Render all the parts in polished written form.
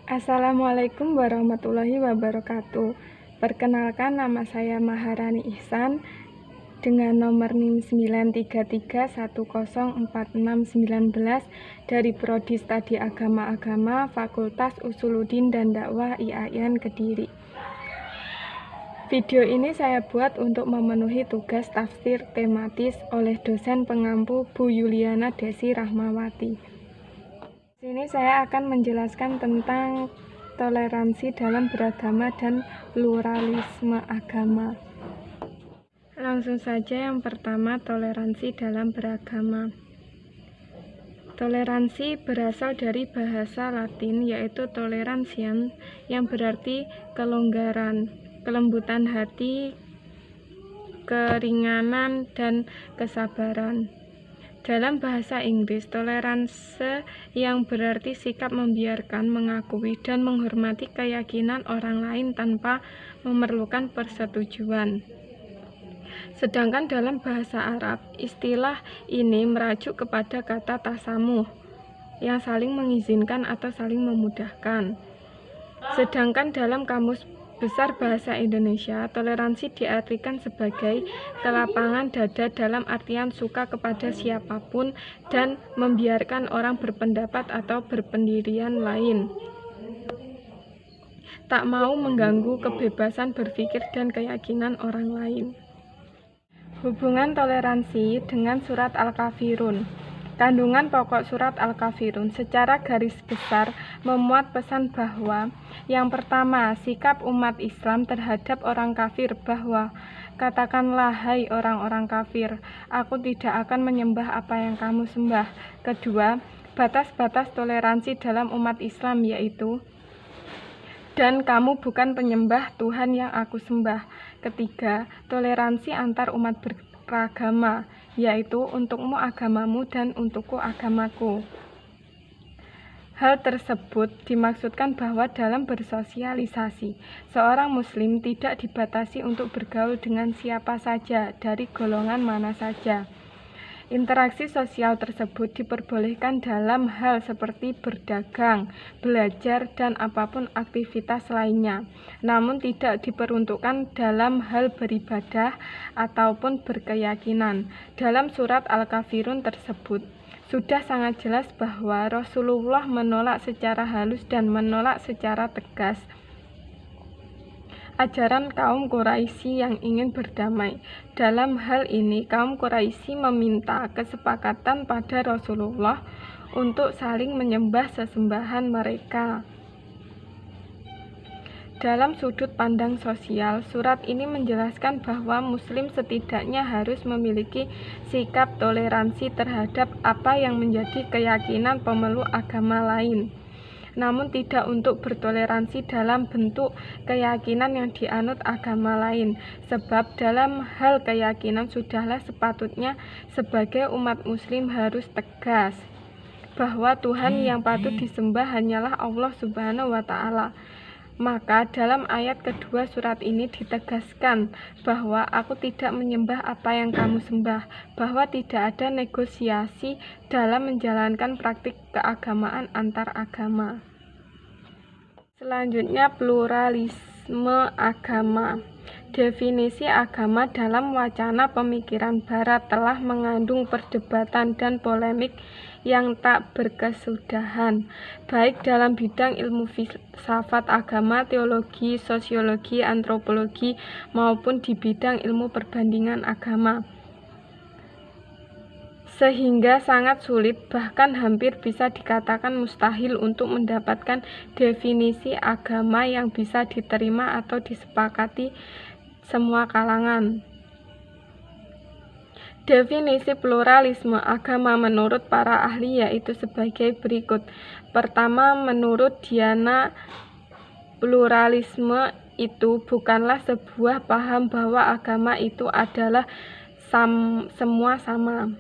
Assalamualaikum warahmatullahi wabarakatuh. Perkenalkan, nama saya Maharani Ihsan dengan nomor NIM 933104619 dari Prodi Studi Agama Fakultas Usuluddin dan Dakwah IAIN Kediri. Video ini saya buat untuk memenuhi tugas tafsir tematis oleh dosen pengampu Bu Yuliana Desi Rahmawati. Di sini saya akan menjelaskan tentang toleransi dalam beragama dan pluralisme agama. Langsung saja, yang pertama, toleransi dalam beragama. Toleransi berasal dari bahasa Latin, yaitu tolerantiam, yang berarti kelonggaran, kelembutan hati, keringanan, dan kesabaran. Dalam bahasa Inggris, toleransi yang berarti sikap membiarkan, mengakui, dan menghormati keyakinan orang lain tanpa memerlukan persetujuan. Sedangkan dalam bahasa Arab, istilah ini merujuk kepada kata tasamuh, yang saling mengizinkan atau saling memudahkan. Sedangkan dalam Kamus Besar Bahasa Indonesia, toleransi diartikan sebagai kelapangan dada dalam artian suka kepada siapapun dan membiarkan orang berpendapat atau berpendirian lain. Tak mau mengganggu kebebasan berpikir dan keyakinan orang lain. Hubungan toleransi dengan surat Al-Kafirun. Kandungan pokok surat Al-Kafirun secara garis besar memuat pesan bahwa yang pertama, sikap umat Islam terhadap orang kafir bahwa katakanlah, hai orang-orang kafir, aku tidak akan menyembah apa yang kamu sembah. Kedua, batas-batas toleransi dalam umat Islam yaitu dan kamu bukan penyembah Tuhan yang aku sembah. Ketiga, toleransi antar umat beragama, yaitu untukmu agamamu dan untukku agamaku. Hal tersebut dimaksudkan bahwa dalam bersosialisasi, seorang muslim tidak dibatasi untuk bergaul dengan siapa saja dari golongan mana saja. Interaksi sosial tersebut diperbolehkan dalam hal seperti berdagang, belajar, dan apapun aktivitas lainnya, namun tidak diperuntukkan dalam hal beribadah ataupun berkeyakinan. Dalam surat Al-Kafirun tersebut, sudah sangat jelas bahwa Rasulullah menolak secara halus dan menolak secara tegas ajaran kaum Quraisy yang ingin berdamai. Dalam hal ini, kaum Quraisy meminta kesepakatan pada Rasulullah untuk saling menyembah sesembahan mereka. Dalam sudut pandang sosial, surat ini menjelaskan bahwa Muslim setidaknya harus memiliki sikap toleransi terhadap apa yang menjadi keyakinan pemeluk agama lain, namun tidak untuk bertoleransi dalam bentuk keyakinan yang dianut agama lain, sebab dalam hal keyakinan sudahlah sepatutnya sebagai umat muslim harus tegas bahwa Tuhan yang patut disembah hanyalah Allah Subhanahu wa Ta'ala. Maka dalam ayat kedua surat ini ditegaskan bahwa aku tidak menyembah apa yang kamu sembah, bahwa tidak ada negosiasi dalam menjalankan praktik keagamaan antar agama. Selanjutnya, pluralisme agama. Definisi agama dalam wacana pemikiran Barat telah mengandung perdebatan dan polemik yang tak berkesudahan, baik dalam bidang ilmu filsafat agama, teologi, sosiologi, antropologi, maupun di bidang ilmu perbandingan agama. Sehingga sangat sulit, bahkan hampir bisa dikatakan mustahil untuk mendapatkan definisi agama yang bisa diterima atau disepakati semua kalangan. Definisi pluralisme agama menurut para ahli yaitu sebagai berikut. Pertama, menurut Diana, pluralisme itu bukanlah sebuah paham bahwa agama itu adalah semua sama.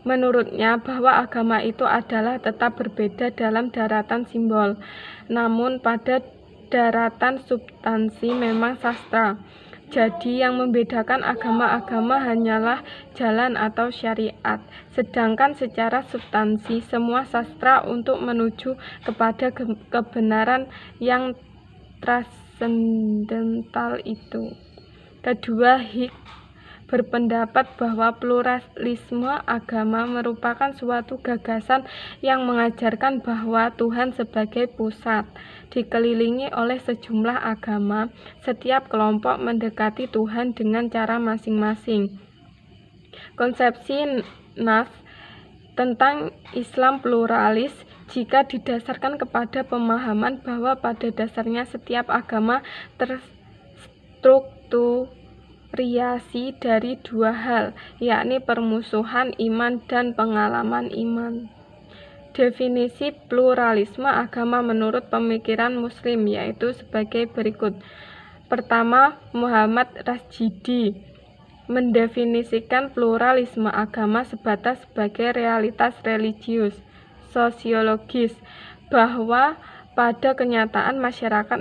Menurutnya, bahwa agama itu adalah tetap berbeda dalam daratan simbol, namun pada daratan substansi memang sastra. Jadi yang membedakan agama-agama hanyalah jalan atau syariat. Sedangkan secara substansi semua sastra untuk menuju kepada kebenaran yang transendental itu. Kedua, Hicks berpendapat bahwa pluralisme agama merupakan suatu gagasan yang mengajarkan bahwa Tuhan sebagai pusat, dikelilingi oleh sejumlah agama. Setiap kelompok mendekati Tuhan dengan cara masing-masing. Konsepsi Nas tentang Islam pluralis jika didasarkan kepada pemahaman bahwa pada dasarnya setiap agama terstrukturasi dari dua hal, yakni permusuhan iman dan pengalaman iman. Definisi pluralisme agama menurut pemikiran Muslim yaitu sebagai berikut. Pertama, Muhammad Rasjidi mendefinisikan pluralisme agama sebatas sebagai realitas religius, sosiologis, bahwa pada kenyataan masyarakat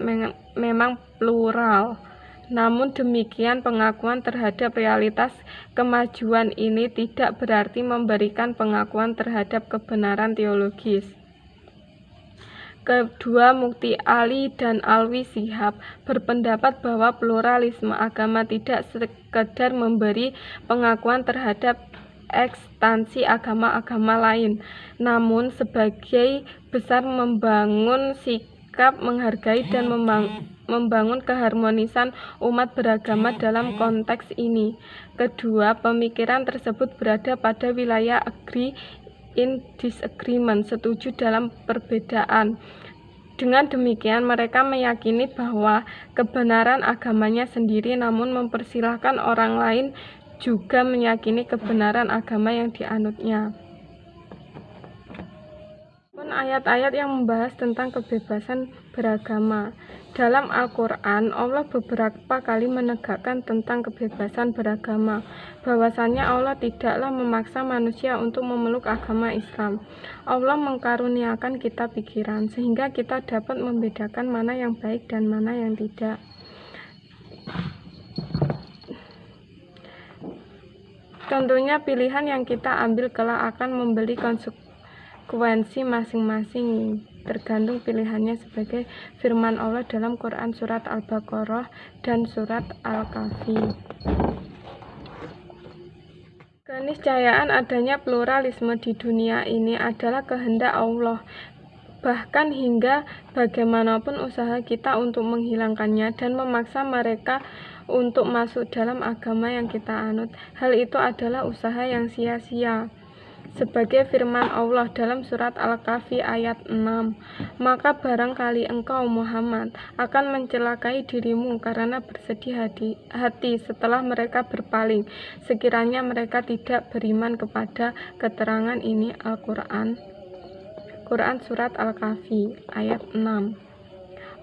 memang plural. Namun demikian, pengakuan terhadap realitas kemajuan ini tidak berarti memberikan pengakuan terhadap kebenaran teologis. Kedua, Mukti Ali dan Alwi Shihab berpendapat bahwa pluralisme agama tidak sekedar memberi pengakuan terhadap ekstansi agama-agama lain, namun sebagai besar membangun sikap menghargai dan membangun keharmonisan umat beragama dalam konteks ini. Kedua, pemikiran tersebut berada pada wilayah agree in disagreement, setuju dalam perbedaan. Dengan demikian, mereka meyakini bahwa kebenaran agamanya sendiri, namun mempersilahkan orang lain juga meyakini kebenaran agama yang dianutnya. Ayat-ayat yang membahas tentang kebebasan beragama. Dalam Al-Quran, Allah beberapa kali menegakkan tentang kebebasan beragama, bahwasannya Allah tidaklah memaksa manusia untuk memeluk agama Islam. Allah mengkaruniakan kita pikiran, sehingga kita dapat membedakan mana yang baik dan mana yang tidak. Tentunya pilihan yang kita ambil kelak akan memberi konsekuensi masing-masing, tergantung pilihannya, sebagai firman Allah dalam Quran surat Al-Baqarah dan surat Al-Kahfi. Keniscayaan adanya pluralisme di dunia ini adalah kehendak Allah, bahkan hingga bagaimanapun usaha kita untuk menghilangkannya dan memaksa mereka untuk masuk dalam agama yang kita anut, hal itu adalah usaha yang sia-sia. Sebagai firman Allah dalam surat Al-Kahfi ayat 6, maka barangkali engkau Muhammad akan mencelakai dirimu karena bersedih hati setelah mereka berpaling, sekiranya mereka tidak beriman kepada keterangan ini. Al-Quran surat Al-Kahfi ayat 6.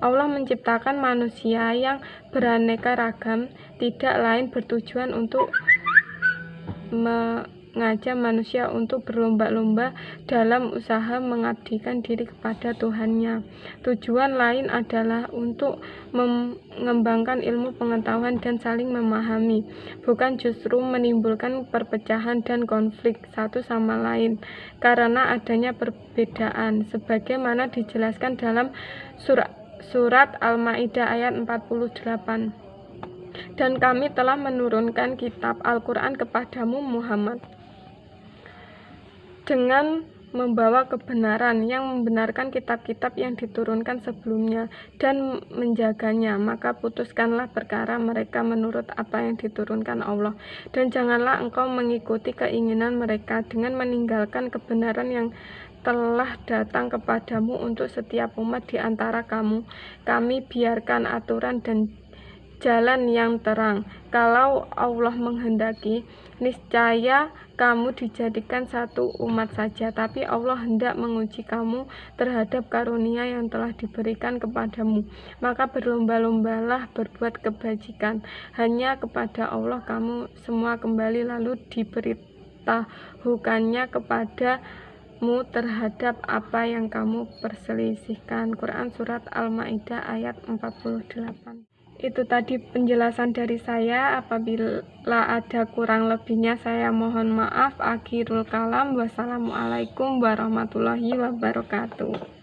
Allah menciptakan manusia yang beraneka ragam tidak lain bertujuan untuk mengajak manusia untuk berlomba-lomba dalam usaha mengabdikan diri kepada Tuhannya. Tujuan lain adalah untuk mengembangkan ilmu pengetahuan dan saling memahami, bukan justru menimbulkan perpecahan dan konflik satu sama lain karena adanya perbedaan, sebagaimana dijelaskan dalam Surat Al-Ma'idah ayat 48. Dan kami telah menurunkan kitab Al-Quran kepadamu Muhammad dengan membawa kebenaran yang membenarkan kitab-kitab yang diturunkan sebelumnya dan menjaganya, maka putuskanlah perkara mereka menurut apa yang diturunkan Allah, dan janganlah engkau mengikuti keinginan mereka dengan meninggalkan kebenaran yang telah datang kepadamu untuk setiap umat di antara kamu. Kami biarkan aturan dan jalan yang terang. Kalau Allah menghendaki, niscaya kamu dijadikan satu umat saja, tapi Allah hendak menguji kamu terhadap karunia yang telah diberikan kepadamu. Maka berlomba-lombalah berbuat kebajikan. Hanya kepada Allah kamu semua kembali, lalu diberitahukannya kepadamu terhadap apa yang kamu perselisihkan. Quran surat Al-Maidah ayat 48. Itu tadi penjelasan dari saya. Apabila ada kurang lebihnya saya mohon maaf. Akhirul kalam. Wassalamualaikum warahmatullahi wabarakatuh.